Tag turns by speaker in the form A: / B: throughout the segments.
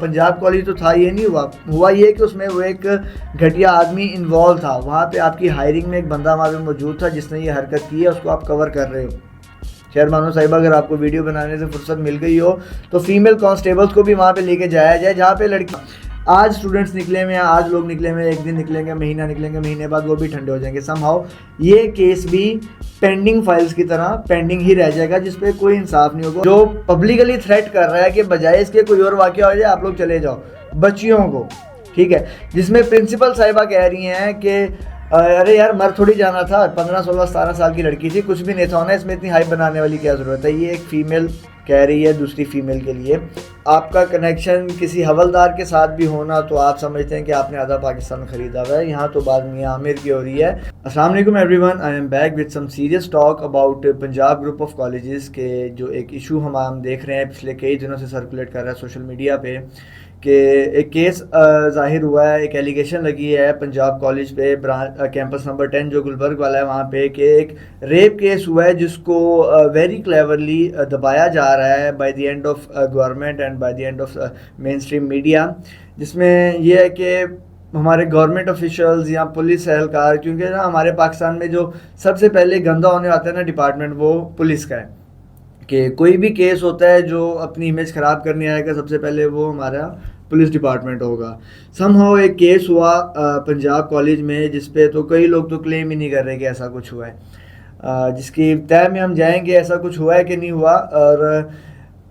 A: Punjab college تو تھا، یہ نہیں ہوا یہ کہ اس میں وہ ایک گھٹیا آدمی انوالو تھا. وہاں پہ آپ کی ہائرنگ میں ایک بندہ وہاں پہ موجود تھا جس نے یہ حرکت کی ہے, اس کو آپ کور کر رہے ہو. خیر بانو صاحبہ, اگر آپ کو ویڈیو بنانے سے فرصت مل گئی ہو تو فیمیل کانسٹیبلز کو بھی وہاں پہ لے کے جایا جائے جہاں پہ لڑکی. آج اسٹوڈنٹس نکلے ہوئے ہیں, آج لوگ نکلے ہوئے ہیں, ایک دن نکلیں گے, مہینہ نکلیں گے, مہینے بعد وہ بھی ٹھنڈے ہو جائیں گے. سم ہاؤ یہ کیس بھی پینڈنگ فائلز کی طرح پینڈنگ ہی رہ جائے گا جس پہ کوئی انصاف نہیں ہوگا. جو پبلکلی تھریٹ کر رہا ہے کہ بجائے اس کے کوئی اور واقعہ ہو جائے آپ لوگ چلے جاؤ بچیوں کو, ٹھیک ہے, جس میں پرنسپل صاحبہ کہہ رہی ہیں کہ ارے یار مر تھوڑی جانا تھا, 15 16 17 سال کی لڑکی تھی, کچھ بھی نہیں تھا ہونا, اس میں اتنی ہائپ بنانے والی کیا ضرورت ہے. یہ ایک فیمیل کہہ رہی ہے دوسری فیمیل کے لیے. آپ کا کنیکشن کسی حولدار کے ساتھ بھی ہونا تو آپ سمجھتے ہیں کہ آپ نے آدھا پاکستان خریدا ہوا ہے. یہاں تو بات میاں عامر کی ہو رہی ہے. السلام علیکم every one, I am back with some serious talk about Punjab group of colleges کے جو ایک ایشو ہم دیکھ رہے ہیں پچھلے کئی دنوں سے سرکولیٹ کر رہا ہے سوشل میڈیا پہ, کہ ایک کیس ظاہر ہوا ہے, ایک ایلیگیشن لگی ہے پنجاب کالج پہ کیمپس نمبر 10 جو گلبرگ والا ہے وہاں پہ, کہ ایک ریپ کیس ہوا ہے جس کو ویری کلیورلی دبایا جا رہا ہے by the end of government and by the end of mainstream media, جس میں یہ ہے کہ ہمارے گورنمنٹ آفیشلز یا پولیس اہلکار, کیونکہ نا ہمارے پاکستان میں جو سب سے پہلے گندہ ہونے آتا ہے نا ڈپارٹمنٹ وہ پولیس کا ہے, کہ کوئی بھی کیس ہوتا ہے جو اپنی امیج خراب کرنے آئے گا سب سے پہلے وہ ہمارا پولیس ڈپارٹمنٹ ہوگا. سم ہاؤ ایک کیس ہوا پنجاب کالج میں جس پہ تو کئی لوگ تو کلیم ہی نہیں کر رہے کہ ایسا کچھ ہوا ہے, جس کی طے میں ہم جائیں گے ایسا کچھ ہوا ہے کہ نہیں ہوا. اور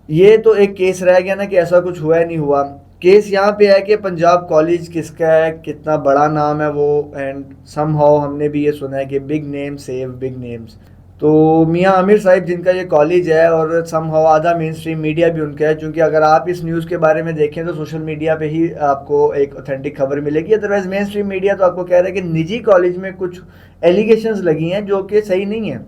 A: یہ تو ایک کیس رہ گیا نا کہ ایسا کچھ ہوا ہے نہیں ہوا. کیس یہاں پہ ہے کہ پنجاب کالج کس کا ہے, کتنا بڑا نام ہے وہ, اینڈ سم ہاؤ ہم نے بھی یہ سنا ہے کہ big name save big names. تو میاں عامر صاحب جن کا یہ کالج ہے اور سم ہاؤ آدھا مین اسٹریم میڈیا بھی ان کا ہے, چونکہ اگر آپ اس نیوز کے بارے میں دیکھیں تو سوشل میڈیا پہ ہی آپ کو ایک اوتھینٹک خبر ملے گی, ادروائز مین اسٹریم میڈیا تو آپ کو کہہ رہا ہے کہ نجی کالج میں کچھ ایلیگیشنز لگی ہیں جو کہ صحیح نہیں ہیں,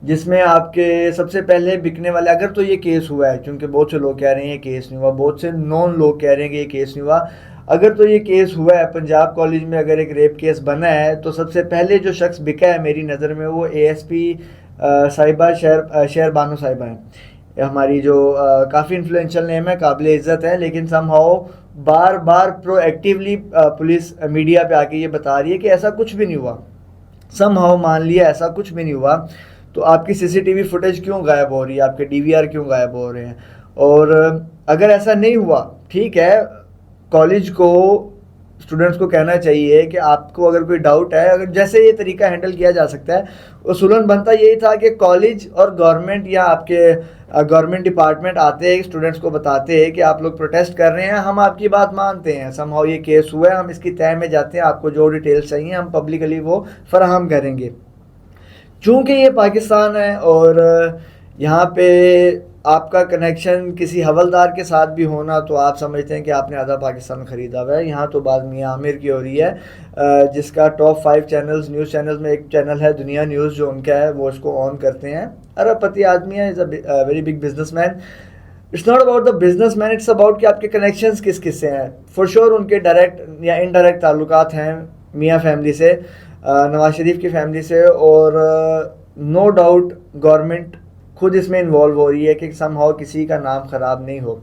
A: جس میں آپ کے سب سے پہلے بکنے والے, اگر تو یہ کیس ہوا ہے, چونکہ بہت سے لوگ کہہ رہے ہیں یہ کیس نہیں ہوا, بہت سے نون لوگ کہہ رہے ہیں کہ یہ کیس نہیں ہوا, اگر تو یہ کیس ہوا ہے پنجاب کالج میں, اگر ایک ریپ کیس بنا ہے تو سب سے پہلے جو شخص بکا ہے میری نظر میں وہ اے ایس پی صاحبہ شہر بانو صاحبہ ہیں, ہماری جو کافی انفلوئنشل نیم ہے, قابل عزت ہے, لیکن some how bar bar pro actually police media پہ آ کے یہ بتا رہی ہے کہ ایسا کچھ بھی نہیں ہوا. سم ہاؤ مان لیا ایسا کچھ بھی نہیں ہوا, تو آپ کی سی سی ٹی وی فوٹیج کیوں غائب ہو رہی ہے, آپ کے ڈی وی آر کیوں غائب ہو رہے ہیں. اور اگر ایسا نہیں ہوا ٹھیک ہے, کالج کو اسٹوڈنٹس کو کہنا چاہیے کہ آپ کو اگر کوئی ڈاؤٹ ہے, اگر جیسے یہ طریقہ ہینڈل کیا جا سکتا ہے, اصولاً بنتا یہی تھا کہ کالج اور گورنمنٹ یا آپ کے گورنمنٹ ڈپارٹمنٹ آتے ہیں اسٹوڈنٹس کو بتاتے ہیں کہ آپ لوگ پروٹیسٹ کر رہے ہیں, ہم آپ کی بات مانتے ہیں, سم ہاؤ یہ کیس ہوا ہے, ہم اس کی تہ میں جاتے ہیں, آپ کو جو ڈیٹیلس چاہیے ہم پبلکلی وہ فراہم کریں گے. چونکہ یہ پاکستان ہے اور یہاں پہ آپ کا کنیکشن کسی حولدار کے ساتھ بھی ہونا تو آپ سمجھتے ہیں کہ آپ نے آدھا پاکستان خریدا ہوا ہے. یہاں تو بات میاں عامر کی ہو رہی ہے, جس کا ٹاپ 5 چینلز نیوز چینلز میں ایک چینل ہے دنیا نیوز جو ان کا ہے, وہ اس کو آن کرتے ہیں. ارب پتی آدمی ہے, is a very big businessman. It's not about the businessman, it's about کہ آپ کے کنیکشنز کس کس سے ہیں. فور شیور ان کے ڈائریکٹ یا انڈائریکٹ تعلقات ہیں میاں فیملی سے, نواز شریف کی فیملی سے, اور نو ڈاؤٹ گورنمنٹ خود اس میں انوالو ہو رہی ہے کہ سم ہاؤ کسی کا نام خراب نہیں ہو.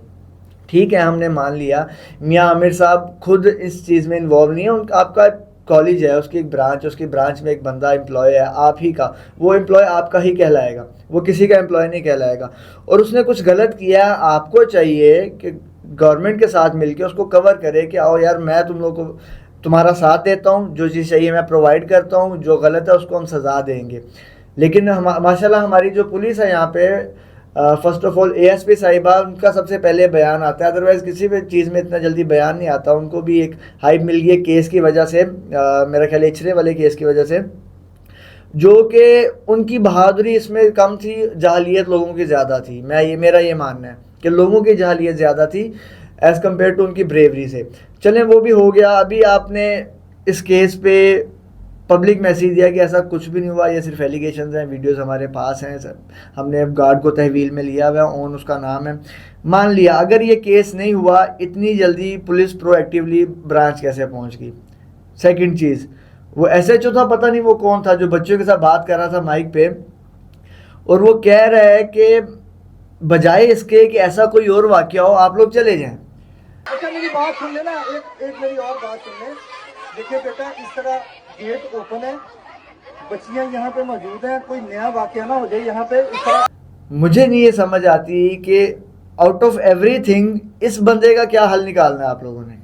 A: ٹھیک ہے, ہم نے مان لیا میاں عامر صاحب خود اس چیز میں انوالو نہیں ہے, آپ کا کالج ہے, اس کی ایک برانچ, اس کی برانچ میں ایک بندہ امپلائی ہے آپ ہی کا, وہ امپلائی آپ کا ہی کہلائے گا, وہ کسی کا امپلائی نہیں کہلائے گا. اور اس نے کچھ غلط کیا, آپ کو چاہیے کہ گورنمنٹ کے ساتھ مل کے اس کو کور کرے کہ آؤ یار میں تم لوگ کو تمہارا ساتھ دیتا ہوں, جو چیز چاہیے میں پرووائڈ کرتا ہوں, جو غلط ہے اس کو ہم سزا دیں گے. لیکن ماشاء اللہ ہماری جو پولیس ہے یہاں پہ, first of all A S P صاحبہ, ان کا سب سے پہلے بیان آتا ہے, ادروائز کسی بھی چیز میں اتنا جلدی بیان نہیں آتا. ان کو بھی ایک ہائپ مل گئی کیس کی وجہ سے, میرا خیال اچھرے والے کیس کی وجہ سے, جو کہ ان کی بہادری اس میں کم تھی, جہلیت لوگوں کی زیادہ تھی. میرا یہ ماننا ہے کہ لوگوں کی جہلیت زیادہ تھی ایز کمپیئر ٹو ان کی بریوری سے. چلیں وہ بھی ہو گیا. ابھی آپ نے اس کیس پہ پبلک میسیج دیا کہ ایسا کچھ بھی نہیں ہوا, یہ صرف ایلیگیشنز ہیں, ویڈیوز ہمارے پاس ہیں, ہم نے گارڈ کو تحویل میں لیا ہوا ہے, اون اس کا نام ہے, مان لیا. اگر یہ کیس نہیں ہوا, اتنی جلدی پولیس پرو ایکٹیولی برانچ کیسے پہنچ گئی؟ سیکنڈ چیز, وہ ایس ایچ او تھا, پتہ نہیں وہ کون تھا, جو بچوں کے ساتھ بات کر رہا تھا مائک پہ, اور وہ کہہ رہا ہے کہ بجائے اس کے کہ ایسا کوئی اور واقعہ ہو آپ لوگ چلے جائیں.
B: اچھا میری بات سن لینا, ایک میری اور بات سن لیں. دیکھیں بیٹا, اس طرح گیٹ اوپن ہے, بچیاں یہاں پہ موجود ہیں, کوئی نیا واقعہ نہ ہو جائے یہاں پہ. اس طرح
A: مجھے نہیں یہ سمجھ آتی کہ آؤٹ آف ایوری تھنگ اس بندے کا کیا حل نکالنا ہے آپ لوگوں نے.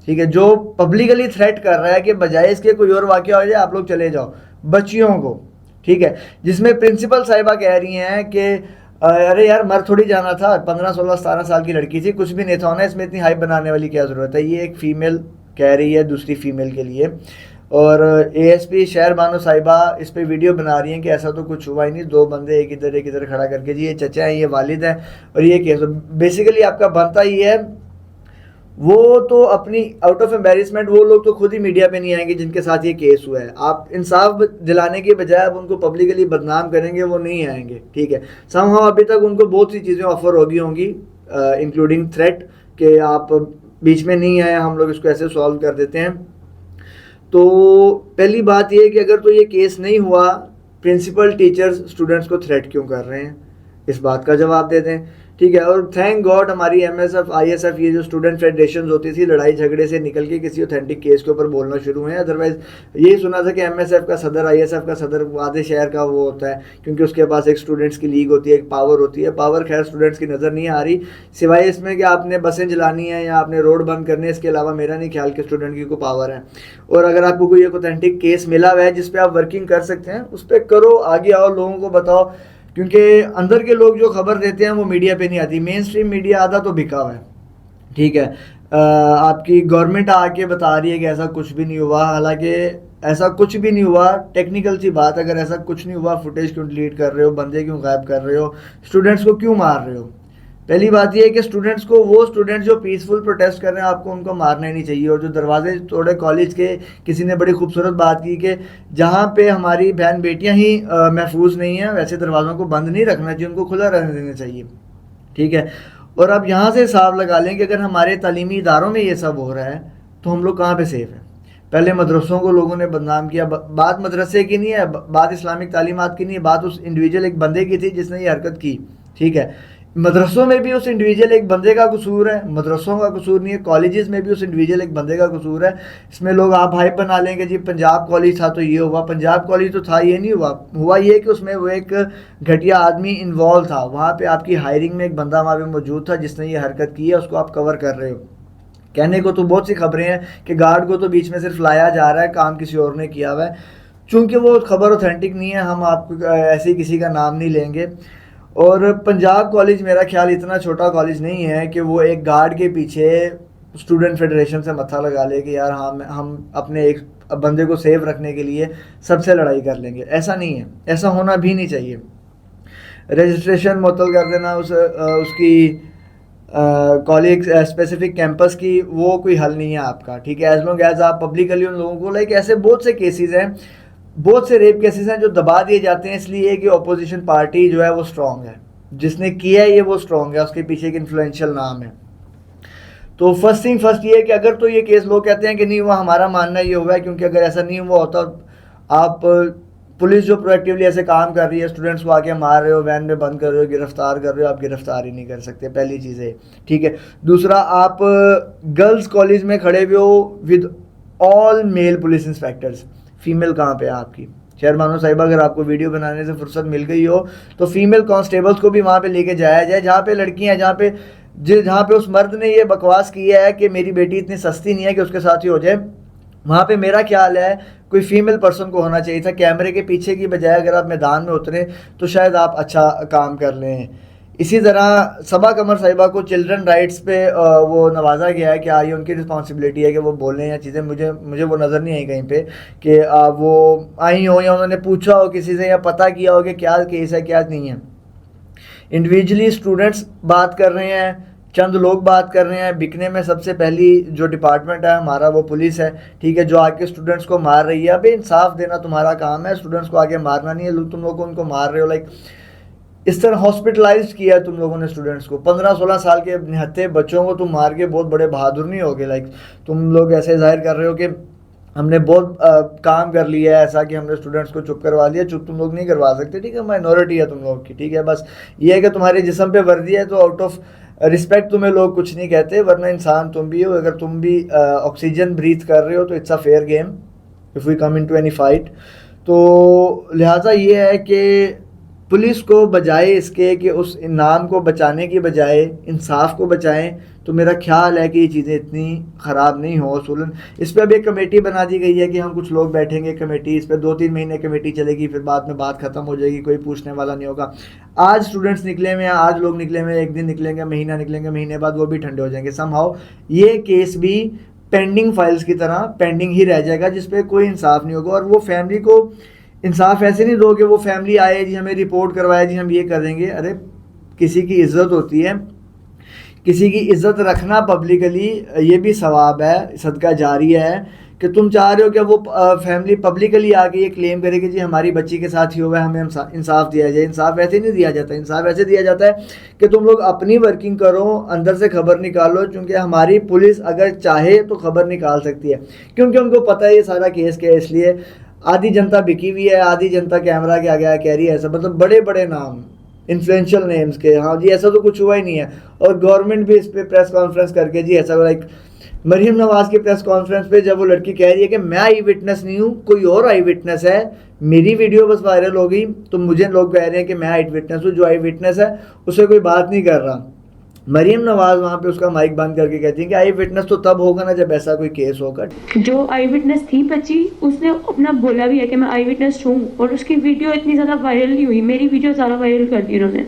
A: ٹھیک ہے, جو پبلکلی تھریٹ کر رہا ہے کہ بجائے اس کے کوئی اور واقعہ ہو جائے آپ لوگ چلے جاؤ بچیوں کو, ٹھیک ہے, جس میں پرنسپل صاحبہ کہہ رہی ہیں کہ ارے یار مر تھوڑی جانا تھا, 15 16 17 سال کی لڑکی تھی, کچھ بھی نہیں تھا ہونا, اس میں اتنی ہائپ بنانے والی کیا ضرورت ہے. یہ ایک فیمیل کہہ رہی ہے دوسری فیمیل کے لیے, اور اے ایس پی شہر بانو صاحبہ اس پہ ویڈیو بنا رہی ہیں کہ ایسا تو کچھ ہوا ہی نہیں, 2 بندے ایک ادھر کھڑا کر کے جی یہ چچا ہیں یہ والد ہیں اور یہ کیس. بیسیکلی آپ کا بنتا ہی ہے, وہ تو اپنی آؤٹ آف امبیرسمنٹ وہ لوگ تو خود ہی میڈیا پہ نہیں آئیں گے جن کے ساتھ یہ کیس ہوا ہے. آپ انصاف دلانے کے بجائے آپ ان کو پبلکلی بدنام کریں گے, وہ نہیں آئیں گے. ٹھیک ہے, سم ہاؤ ابھی تک ان کو بہت سی چیزیں آفر ہوگی ہوں گی انکلوڈنگ تھریٹ کہ آپ بیچ میں نہیں آئے, ہم لوگ اس کو ایسے سالو کر دیتے ہیں. تو پہلی بات یہ ہے کہ اگر تو یہ کیس نہیں ہوا, پرنسپل ٹیچرز اسٹوڈنٹس کو تھریٹ کیوں کر رہے ہیں, اس بات کا جواب دے دیں. ٹھیک ہے, اور thank God M S F I S F ایف یہ جو اسٹوڈنٹ فیڈریشنز ہوتی تھی لڑائی جھگڑے سے نکل کے کسی اوتھینٹک کیس کے اوپر بولنا شروع ہوئے ہیں. ادروائز یہی سنا تھا کہ ایم ایس ایف کا صدر آئی ایس ایف کا صدر آدھے شہر کا وہ ہوتا ہے, کیونکہ اس کے پاس ایک اسٹوڈنٹس کی لیگ ہوتی ہے, ایک پاور ہوتی ہے. پاور خیر اسٹوڈنٹس کی نظر نہیں آ رہی سوائے اس میں کہ آپ نے بسیں جلانی ہیں یا آپ نے روڈ بند کرنے, اس کے علاوہ میرا نہیں خیال کہ اسٹوڈنٹ کی کوئی پاور ہے. اور اگر آپ کو کوئی ایک اوتھینٹک کیس ملا ہوا ہے جس پہ آپ ورکنگ کر سکتے ہیں اس پہ کرو, آگے آؤ, لوگوں کو بتاؤ, کیونکہ اندر کے لوگ جو خبر دیتے ہیں وہ میڈیا پہ نہیں آتی. مین اسٹریم میڈیا آدھا تو بکا ہوا ہے. ٹھیک ہے, آپ کی گورنمنٹ آ کے بتا رہی ہے کہ ایسا کچھ بھی نہیں ہوا, حالانکہ ایسا کچھ بھی نہیں ہوا. ٹیکنیکل سی بات, اگر ایسا کچھ نہیں ہوا فوٹیج کیوں ڈیلیٹ کر رہے ہو, بندے کیوں غائب کر رہے ہو, اسٹوڈنٹس کو کیوں مار رہے ہو. پہلی بات یہ ہے کہ اسٹوڈنٹس کو, وہ اسٹوڈنٹس جو پیسفل پروٹیسٹ کر رہے ہیں آپ کو ان کو مارنا ہی نہیں چاہیے. اور جو دروازے توڑے کالج کے, کسی نے بڑی خوبصورت بات کی کہ جہاں پہ ہماری بہن بیٹیاں ہی محفوظ نہیں ہیں ویسے دروازوں کو بند نہیں رکھنا چاہیے, ان کو کھلا رہنے دینا چاہیے. ٹھیک ہے, اور اب یہاں سے حساب لگا لیں کہ اگر ہمارے تعلیمی اداروں میں یہ سب ہو رہا ہے تو ہم لوگ کہاں پہ سیف ہیں. پہلے مدرسوں کو لوگوں نے بدنام کیا, بات مدرسے کی نہیں ہے, بات اسلامک تعلیمات کی نہیں ہے, بات اس انڈیویجول ایک بندے کی تھی جس نے یہ حرکت کی. ٹھیک ہے, مدرسوں میں بھی اس انڈیویجول ایک بندے کا قصور ہے, مدرسوں کا قصور نہیں ہے. کالجز میں بھی اس انڈیویجول ایک بندے کا قصور ہے. اس میں لوگ آپ ہائپ بنا لیں کہ جی پنجاب کالج تھا تو یہ ہوا, پنجاب کالج تو تھا یہ نہیں ہوا. ہوا یہ کہ اس میں وہ ایک گھٹیا آدمی انوالو تھا, وہاں پہ آپ کی ہائرنگ میں ایک بندہ وہاں پہ موجود تھا جس نے یہ حرکت کی ہے, اس کو آپ کور کر رہے ہو. کہنے کو تو بہت سی خبریں ہیں کہ گارڈ کو تو بیچ میں صرف لایا جا رہا ہے, کام کسی اور نے کیا ہوا ہے. چونکہ وہ خبر اوتھینٹک نہیں ہے, ہم آپ کو ایسے ہی کسی کا نام نہیں لیں گے. اور پنجاب کالج میرا خیال اتنا چھوٹا کالج نہیں ہے کہ وہ ایک گارڈ کے پیچھے اسٹوڈنٹ فیڈریشن سے متھا لگا لے کہ یار ہم اپنے ایک بندے کو سیو رکھنے کے لیے سب سے لڑائی کر لیں گے. ایسا نہیں ہے, ایسا ہونا بھی نہیں چاہیے. رجسٹریشن معطل کر دینا اس کی کالج اسپیسیفک کیمپس کی, وہ کوئی حل نہیں ہے آپ کا. ٹھیک ہے, ایز لانگ ایز آپ پبلکلی ان لوگوں کو, لائک ایسے بہت سے کیسز ہیں, بہت سے ریپ کیسز ہیں جو دبا دیے جاتے ہیں اس لیے کہ اپوزیشن پارٹی جو ہے وہ اسٹرانگ ہے, جس نے کیا ہے یہ وہ اسٹرانگ ہے, اس کے پیچھے ایک انفلوئنشل نام ہے. تو فرسٹ تھنگ فرسٹ یہ ہے کہ اگر تو یہ کیس لوگ کہتے ہیں کہ نہیں وہ ہمارا ماننا یہ ہوا ہے, کیونکہ اگر ایسا نہیں ہوا ہوتا, آپ پولیس جو پرویکٹیولی ایسے کام کر رہی ہے, اسٹوڈنٹس کو آ کے مار رہے ہو, وین میں بند کر رہے ہو, گرفتار کر رہے ہو, آپ گرفتار ہی نہیں کر سکتے. پہلی چیز ہے. ٹھیک ہے, دوسرا آپ گرلز کالج میں کھڑے ہوئے ہو with all male police inspectors, female کہاں پہ ہے آپ کی. چیئرمانو صاحبہ اگر آپ کو ویڈیو بنانے سے فرصت مل گئی ہو تو فیمیل کانسٹیبلز کو بھی وہاں پہ لے کے جایا جائے جہاں پہ لڑکیاں ہیں, جہاں پہ اس مرد نے یہ بکواس کیا ہے کہ میری بیٹی اتنی سستی نہیں ہے کہ اس کے ساتھ ہی ہو جائے. وہاں پہ میرا خیال ہے کوئی فیمیل پرسن کو ہونا چاہیے تھا کیمرے کے پیچھے کی بجائے. اگر آپ میدان میں اتریں تو شاید آپ اچھا کام کر لیں. اسی طرح صبا قمر صاحبہ کو چلڈرن رائٹس پہ وہ نوازا گیا ہے کہ یہ ان کی رسپانسبلٹی ہے کہ وہ بولیں یا چیزیں. مجھے وہ نظر نہیں آئی کہیں پہ کہ وہ آئی ہوں یا انہوں نے پوچھا ہو کسی سے یا پتہ کیا ہو کہ کیا کیس ہے کیا نہیں ہے. انڈیویجلی اسٹوڈنٹس بات کر رہے ہیں, چند لوگ بات کر رہے ہیں. بکنے میں سب سے پہلی جو ڈپارٹمنٹ ہے ہمارا وہ پولیس ہے. ٹھیک ہے, جو آ کے اسٹوڈنٹس کو مار رہی ہے. ابھی انصاف دینا تمہارا کام ہے, اسٹوڈنٹس کو آگے مارنا نہیں ہے. تم لوگ ان کو مار رہے ہو, لائک اس طرح ہاسپٹلائز کیا ہے تم لوگوں نے اسٹوڈنٹس کو. 15-16 سال کے نہتے بچوں کو تم مار کے بہت بڑے بہادر نہیں ہوگے. لائک تم لوگ ایسے ظاہر کر رہے ہو کہ ہم نے بہت کام کر لیا ہے, ایسا کہ ہم نے اسٹوڈنٹس کو چپ کروا لیا. چپ تم لوگ نہیں کروا سکتے. ٹھیک ہے, مائنورٹی ہے تم لوگ کی. ٹھیک ہے, بس یہ ہے کہ تمہارے جسم پہ وردی ہے تو آؤٹ آف رسپیکٹ تمہیں لوگ کچھ نہیں کہتے, ورنہ انسان تم بھی ہو, اگر تم بھی آکسیجن بریتھ کر رہے ہو تو it's a fair game if we come in to any fight. تو لہٰذا یہ ہے کہ پولیس کو بجائے اس کے کہ اس نام کو بچانے کی بجائے انصاف کو بچائیں, تو میرا خیال ہے کہ یہ چیزیں اتنی خراب نہیں ہوں. اصولاً اس پہ اب ایک کمیٹی بنا دی گئی ہے کہ ہم کچھ لوگ بیٹھیں گے کمیٹی, اس پہ 2-3 مہینے کمیٹی چلے گی, پھر بعد میں بات ختم ہو جائے گی, کوئی پوچھنے والا نہیں ہوگا. آج اسٹوڈنٹس نکلے ہوئے ہیں, آج لوگ نکلے ہوئے ہیں, ایک دن نکلیں گے, مہینہ نکلیں گے, مہینے بعد وہ بھی ٹھنڈے ہو جائیں گے. سم ہاؤ یہ کیس بھی پینڈنگ فائلز کی طرح پینڈنگ ہی رہ جائے گا, جس پہ کوئی انصاف نہیں ہوگا. اور وہ فیملی کو انصاف ایسے نہیں دو کہ وہ فیملی آئے جی ہمیں رپورٹ کروایا جی ہم یہ کر دیں گے. ارے کسی کی عزت ہوتی ہے, کسی کی عزت رکھنا پبلکلی یہ بھی ثواب ہے, صدقہ جاریہ ہے. کہ تم چاہ رہے ہو کہ وہ فیملی پبلکلی آ کے یہ کلیم کرے کہ جی ہماری بچی کے ساتھ ہی ہوا ہے, ہمیں انصاف دیا جائے. انصاف ایسے نہیں دیا جاتا, انصاف ایسے دیا جاتا ہے کہ تم لوگ اپنی ورکنگ کرو, اندر سے خبر نکالو. چونکہ ہماری پولیس اگر چاہے تو خبر نکال سکتی ہے, کیونکہ ان کو پتہ ہے یہ سارا کیس کیا ہے. اس لیے آدھی جنتا بکی ہوئی ہے, آدھی جنتا کیمرہ کے آگے کہہ رہی ہے ایسا, مطلب بڑے بڑے نام انفلوئنشل نیمز کے, ہاں جی ایسا تو کچھ ہوا ہی نہیں ہے. اور گورنمنٹ بھی اس پہ پریس کانفرنس کر کے جی ایسا, لائک مریم نواز کی پریس کانفرنس پہ جب وہ لڑکی کہہ رہی ہے کہ میں آئی وٹنس نہیں ہوں, کوئی اور آئی وٹنس ہے, میری ویڈیو بس وائرل ہو گئی تو مجھے لوگ کہہ رہے ہیں کہ میں آئی وٹنس ہوں, جو آئی وٹنس ہے اسے کوئی بات نہیں کر رہا. مریم نواز وہاں پہ اس کا مائک بند کر کے کہتی ہیں کہ آئی وٹنس تو تب ہوگا نا جب ایسا کوئی کیس ہوگا.
C: جو آئی وٹنس تھی بچی, اس نے اپنا بولا بھی ہے کہ میں آئی وٹنس ہوں, اور اس کی ویڈیو اتنی زیادہ وائرل نہیں ہوئی, میری ویڈیو زیادہ وائرل کر دی انہوں نے.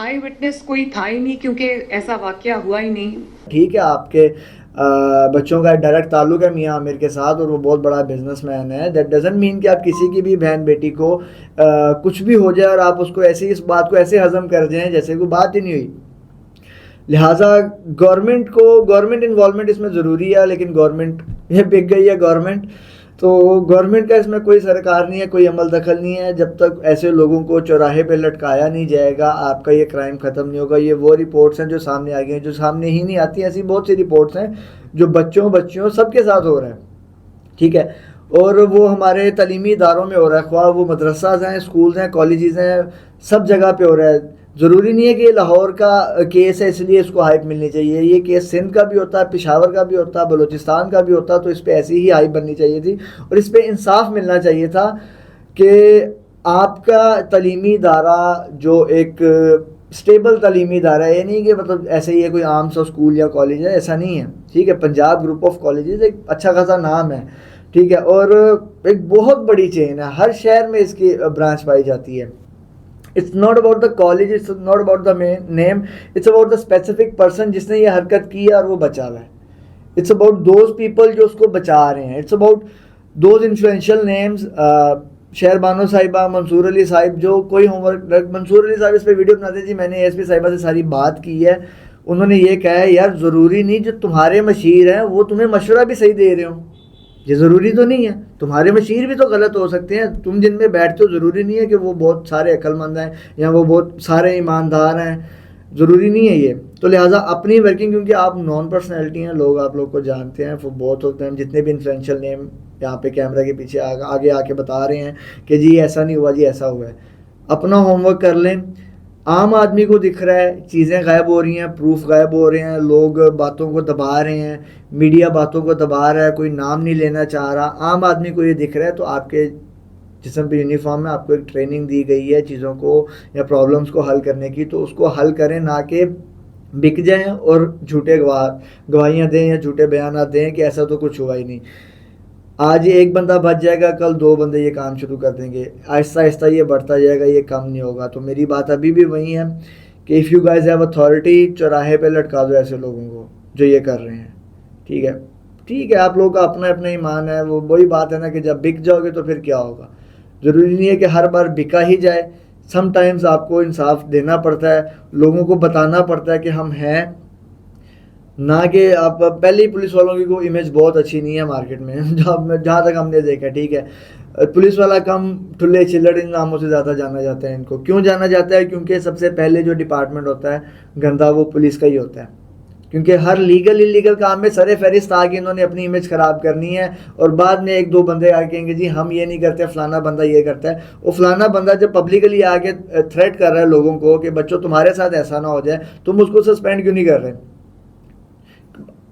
D: آئی وٹنس کوئی تھا ہی نہیں کیونکہ ایسا واقعہ ہوا ہی نہیں.
A: ٹھیک ہے, آپ کے بچوں کا ڈائریکٹ تعلق ہے میاں عامر کے ساتھ اور وہ بہت بڑا بزنس مین ہے. دیٹ ڈزنٹ مین کہ آپ کسی کی بھی بہن بیٹی کو کچھ بھی ہو جائے اور آپ اس کو ایسے اس بات کو ایسے ہضم کر دیں جیسے کوئی بات ہی نہیں ہوئی. لہٰذا گورنمنٹ انوالومنٹ اس میں ضروری ہے, لیکن گورنمنٹ یہ بک گئی ہے گورنمنٹ, تو گورنمنٹ کا اس میں کوئی سرکار نہیں ہے, کوئی عمل دخل نہیں ہے. جب تک ایسے لوگوں کو چوراہے پہ لٹکایا نہیں جائے گا آپ کا یہ کرائم ختم نہیں ہوگا. یہ وہ رپورٹس ہیں جو سامنے آ گئی ہیں, جو سامنے ہی نہیں آتی, ایسی بہت سی رپورٹس ہیں جو بچیوں سب کے ساتھ ہو رہا ہے. ٹھیک ہے, اور وہ ہمارے تعلیمی اداروں میں ہو رہا ہے, خواہ وہ مدرسہ ہیں, اسکولز ہیں, کالجز ہیں, سب جگہ پہ ہو رہا ہے. ضروری نہیں ہے کہ یہ لاہور کا کیس ہے اس لیے اس کو ہائپ ملنی چاہیے. یہ کیس سندھ کا بھی ہوتا ہے, پشاور کا بھی ہوتا ہے, بلوچستان کا بھی ہوتا ہے, تو اس پہ ایسی ہی ہائپ بننی چاہیے تھی اور اس پہ انصاف ملنا چاہیے تھا کہ آپ کا تعلیمی ادارہ جو ایک اسٹیبل تعلیمی ادارہ ہے, یہ نہیں کہ مطلب ایسے ہی ہے کوئی عام سا اسکول یا کالج ہے, ایسا نہیں ہے. ٹھیک ہے, پنجاب گروپ آف کالجز ایک اچھا خاصا نام ہے. ٹھیک ہے, اور ایک بہت بڑی چین ہے, ہر شہر میں اس کی برانچ پائی جاتی ہے. It's not about the college, it's not about the name, it's about the specific person جس نے یہ حرکت کی ہے اور وہ بچا ہوا ہے. It's about those people جو اس کو بچا رہے ہیں. It's about those influential names. شہر بانو صاحبہ, منصور علی صاحب, جو کوئی ہوم ورک, منصور علی صاحب اس پہ ویڈیو بناتے جی میں نے ایس پی صاحبہ سے ساری بات کی ہے, انہوں نے یہ کہا ہے یار ضروری نہیں جو تمہارے مشیر ہیں وہ تمہیں مشورہ بھی صحیح دے رہے ہوں, یہ ضروری تو نہیں ہے. تمہارے مشیر بھی تو غلط ہو سکتے ہیں, تم جن میں بیٹھتے ہو ضروری نہیں ہے کہ وہ بہت سارے عقل مند ہیں یا وہ بہت سارے ایماندار ہیں, ضروری نہیں ہے یہ. تو لہٰذا اپنی ورکنگ, کیونکہ آپ نان پرسنالٹی ہیں, لوگ آپ لوگ کو جانتے ہیں, بہت ہوتے ہیں جتنے بھی انفلوئنشل نیم یہاں پہ کیمرہ کے پیچھے آگے آ کے بتا رہے ہیں کہ جی ایسا نہیں ہوا, جی ایسا ہوا ہے. اپنا ہوم ورک کر لیں. عام آدمی کو دکھ رہا ہے چیزیں غائب ہو رہی ہیں, پروف غائب ہو رہے ہیں, لوگ باتوں کو دبا رہے ہیں, میڈیا باتوں کو دبا رہا ہے, کوئی نام نہیں لینا چاہ رہا, عام آدمی کو یہ دکھ رہا ہے. تو آپ کے جسم پہ یونیفارم میں آپ کو ایک ٹریننگ دی گئی ہے چیزوں کو یا پرابلمس کو حل کرنے کی, تو اس کو حل کریں, نہ کہ بک جائیں اور جھوٹے گواہیاں دیں یا جھوٹے بیانات دیں کہ ایسا تو کچھ ہوا ہی نہیں. آج ایک بندہ بچ جائے گا, کل 2 بندے یہ کام شروع کر دیں گے, آہستہ آہستہ یہ بڑھتا جائے گا, یہ کم نہیں ہوگا. تو میری بات ابھی بھی وہی ہے کہ if you guys have authority, چوراہے پہ لٹکا دو ایسے لوگوں کو جو یہ کر رہے ہیں. ٹھیک ہے, ٹھیک ہے, آپ لوگوں کا اپنا اپنا ایمان ہے. وہ وہی بات ہے نا کہ جب بک جاؤ گے تو پھر کیا ہوگا. ضروری نہیں ہے کہ ہر بار بکا ہی جائے, سم ٹائمز آپ کو انصاف دینا پڑتا ہے, لوگوں کو بتانا پڑتا ہے کہ ہم ہیں, نہ کہ آپ پہلے ہی پولیس والوں کی کوئی امیج بہت اچھی نہیں ہے مارکیٹ میں جہاں تک ہم نے دیکھا. ٹھیک ہے, پولیس والا کم ٹھلے چلڑ ان ناموں سے زیادہ جانا جاتا ہے. ان کو کیوں جانا جاتا ہے؟ کیونکہ سب سے پہلے جو ڈپارٹمنٹ ہوتا ہے گندا وہ پولیس کا ہی ہوتا ہے. کیونکہ ہر لیگل انلیگل کام میں سر فہرست آ کے انہوں نے اپنی امیج خراب کرنی ہے، اور بعد میں ایک دو بندے آ کے کہیں گے جی ہم یہ نہیں کرتے، فلانا بندہ یہ کرتا ہے. وہ فلانا بندہ جب پبلکلی آ کے تھریٹ کر رہا ہے لوگوں کو کہ بچوں تمہارے ساتھ ایسا نہ ہو جائے، تم اس کو سسپینڈ کیوں نہیں کر رہے؟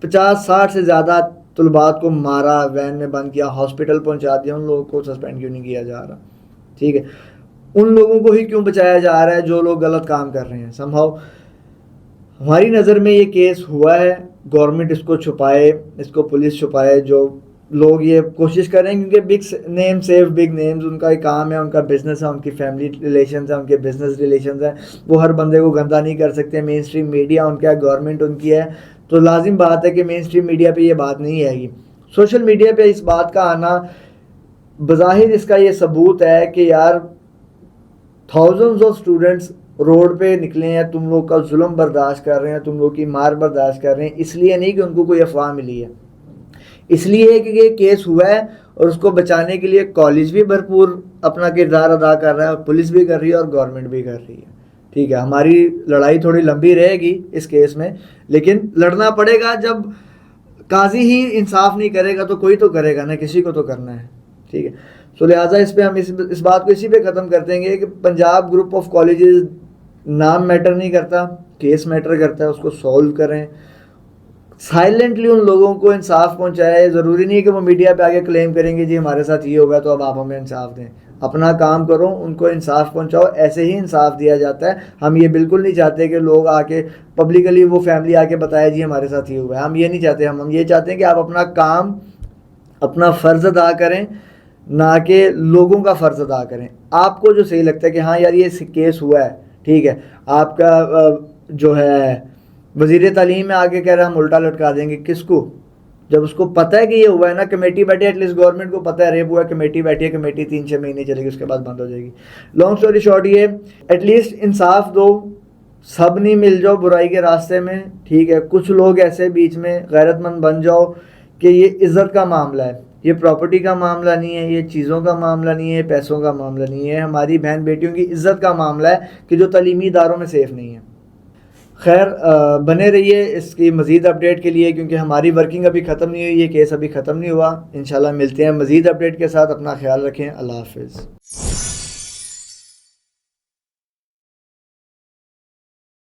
A: 50-60 سے زیادہ طلبات کو مارا، وین میں بند کیا، ہاسپٹل پہنچا دیا، ان لوگوں کو سسپینڈ کیوں نہیں کیا جا رہا؟ ٹھیک ہے، ان لوگوں کو ہی کیوں بچایا جا رہا ہے جو لوگ غلط کام کر رہے ہیں؟ سمہاؤ ہماری نظر میں یہ کیس ہوا ہے، گورنمنٹ اس کو چھپائے، اس کو پولیس چھپائے، جو لوگ یہ کوشش کر رہے ہیں، کیونکہ big name save big names in کا ایک کام ہے، ان کا بزنس ہے، ان کی فیملی ریلیشنز ہیں، ان کے بزنس ریلیشنز ہیں، وہ ہر بندے کو گندہ نہیں کر سکتے. مین اسٹریم میڈیا ان کا ہے، گورنمنٹ ان کی ہے، تو لازم بات ہے کہ مین اسٹریم میڈیا پہ یہ بات نہیں آئے گی. سوشل میڈیا پہ اس بات کا آنا بظاہر اس کا یہ ثبوت ہے کہ یار تھاؤزنڈز آف اسٹوڈنٹس روڈ پہ نکلے ہیں، تم لوگ کا ظلم برداشت کر رہے ہیں، تم لوگ کی مار برداشت کر رہے ہیں، اس لیے نہیں کہ ان کو کوئی افواہ ملی ہے، اس لیے کہ یہ کیس ہوا ہے، اور اس کو بچانے کے لیے کالج بھی بھرپور اپنا کردار ادا کر رہا ہے، اور پولیس بھی کر رہی ہے، اور گورنمنٹ بھی کر رہی ہے. ٹھیک ہے، ہماری لڑائی تھوڑی لمبی رہے گی اس کیس میں، لیکن لڑنا پڑے گا. جب قاضی ہی انصاف نہیں کرے گا تو کوئی تو کرے گا نا، کسی کو تو کرنا ہے. ٹھیک ہے، تو لہٰذا اس پہ ہم اس بات کو اسی پہ ختم کر دیں گے کہ پنجاب گروپ آف کالجز نام میٹر نہیں کرتا، کیس میٹر کرتا ہے، اس کو سولو کریں، سائلنٹلی ان لوگوں کو انصاف پہنچائے. ضروری نہیں کہ وہ میڈیا پہ آگے کلیم کریں گے جی ہمارے ساتھ یہ ہو گیا تو اب آپ ہمیں انصاف دیں. اپنا کام کرو، ان کو انصاف پہنچاؤ، ایسے ہی انصاف دیا جاتا ہے. ہم یہ بالکل نہیں چاہتے کہ لوگ آ کے پبلکلی وہ فیملی آ کے بتائے جی ہمارے ساتھ یہ ہوا ہے، ہم یہ نہیں چاہتے. ہم یہ چاہتے ہیں کہ آپ اپنا کام، اپنا فرض ادا کریں، نہ کہ لوگوں کا فرض ادا کریں. آپ کو جو صحیح لگتا ہے کہ ہاں یار یہ کیس ہوا ہے، ٹھیک ہے، آپ کا جو ہے وزیر تعلیم میں آگے کہہ رہا ہم الٹا لٹکا دیں گے، کس کو؟ جب اس کو پتہ ہے کہ یہ ہوا ہے نا، کمیٹی بیٹھی ہے، ایٹ لیسٹ گورنمنٹ کو پتہ ہے ریپ ہوا ہے، کمیٹی بیٹھی ہے، کمیٹی 3-6 مہینے چلے گی، اس کے بعد بند ہو جائے گی. لانگ اسٹوری شارٹ یہ ایٹ لیسٹ انصاف دو، سب نہیں مل جاؤ برائی کے راستے میں. ٹھیک ہے، کچھ لوگ ایسے بیچ میں غیرت مند بن جاؤ کہ یہ عزت کا معاملہ ہے، یہ پراپرٹی کا معاملہ نہیں ہے، یہ چیزوں کا معاملہ نہیں ہے، پیسوں کا معاملہ نہیں ہے، ہماری بہن بیٹیوں کی عزت کا معاملہ ہے کہ جو تعلیمی اداروں میں سیف نہیں ہے. خیر بنے رہیے اس کی مزید اپڈیٹ کے لیے، کیونکہ ہماری ورکنگ ابھی ختم نہیں ہوئی، یہ کیس ابھی ختم نہیں ہوا. انشاءاللہ ملتے ہیں مزید اپڈیٹ کے ساتھ. اپنا خیال رکھیں، اللہ حافظ.